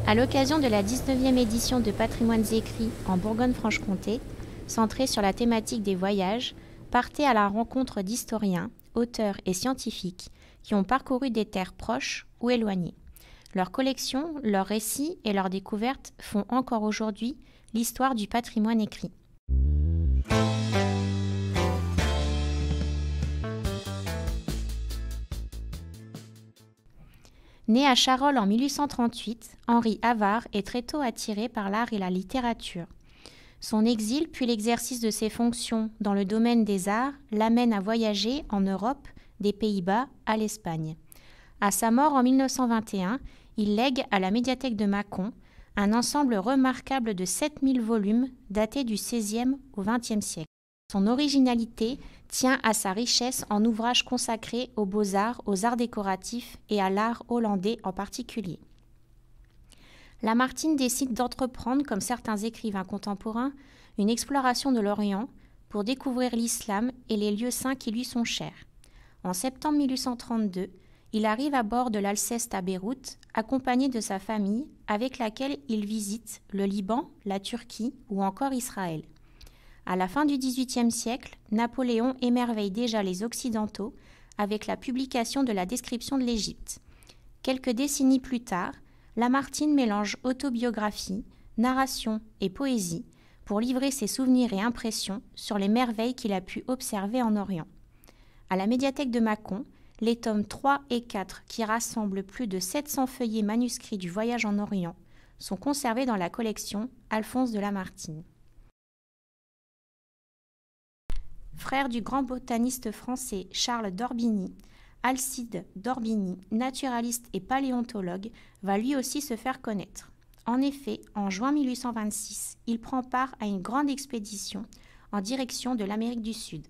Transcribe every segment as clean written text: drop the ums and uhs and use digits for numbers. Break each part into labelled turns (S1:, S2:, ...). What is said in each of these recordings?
S1: À l'occasion de la 19e édition de Patrimoines écrits en Bourgogne-Franche-Comté, centrée sur la thématique des voyages, partez à la rencontre d'historiens, auteurs et scientifiques qui ont parcouru des terres proches ou éloignées. Leurs collections, leurs récits et leurs découvertes font encore aujourd'hui l'histoire du patrimoine écrit. Né à Charolles en 1838, Henri Havard est très tôt attiré par l'art et la littérature. Son exil puis l'exercice de ses fonctions dans le domaine des arts l'amène à voyager en Europe, des Pays-Bas à l'Espagne. À sa mort en 1921, il lègue à la médiathèque de Mâcon un ensemble remarquable de 7000 volumes datés du XVIe au XXe siècle. Son originalité tient à sa richesse en ouvrages consacrés aux beaux-arts, aux arts décoratifs et à l'art hollandais en particulier. Lamartine décide d'entreprendre, comme certains écrivains contemporains, une exploration de l'Orient pour découvrir l'islam et les lieux saints qui lui sont chers. En septembre 1832, il arrive à bord de l'Alceste à Beyrouth, accompagné de sa famille, avec laquelle il visite le Liban, la Turquie ou encore Israël. À la fin du XVIIIe siècle, Napoléon émerveille déjà les Occidentaux avec la publication de la description de l'Égypte. Quelques décennies plus tard, Lamartine mélange autobiographie, narration et poésie pour livrer ses souvenirs et impressions sur les merveilles qu'il a pu observer en Orient. À la médiathèque de Mâcon, les tomes 3 et 4, qui rassemblent plus de 700 feuillets manuscrits du voyage en Orient, sont conservés dans la collection Alphonse de Lamartine. Frère du grand botaniste français Charles d'Orbigny, Alcide d'Orbigny, naturaliste et paléontologue, va lui aussi se faire connaître. En effet, en juin 1826, il prend part à une grande expédition en direction de l'Amérique du Sud.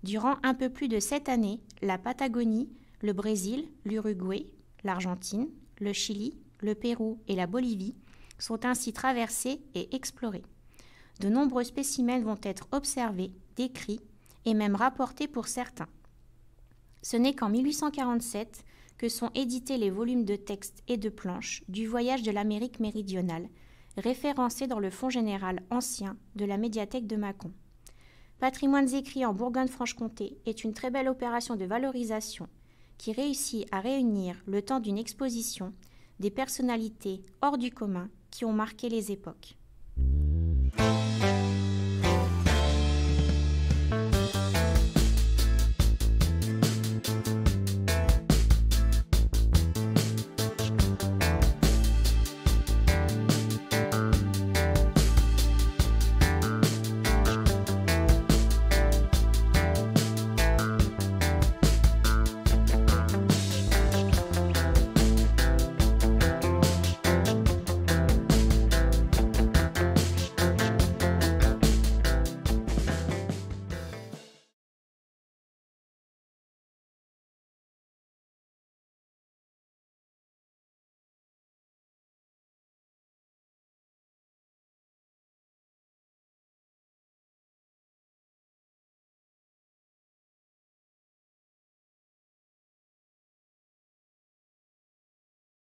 S1: Durant un peu plus de 7 années, la Patagonie, le Brésil, l'Uruguay, l'Argentine, le Chili, le Pérou et la Bolivie sont ainsi traversés et explorés. De nombreux spécimens vont être observés, décrits et même rapportés pour certains. Ce n'est qu'en 1847 que sont édités les volumes de textes et de planches du voyage de l'Amérique méridionale, référencés dans le Fonds général ancien de la médiathèque de Mâcon. Patrimoines écrits en Bourgogne-Franche-Comté est une très belle opération de valorisation qui réussit à réunir, le temps d'une exposition, des personnalités hors du commun qui ont marqué les époques.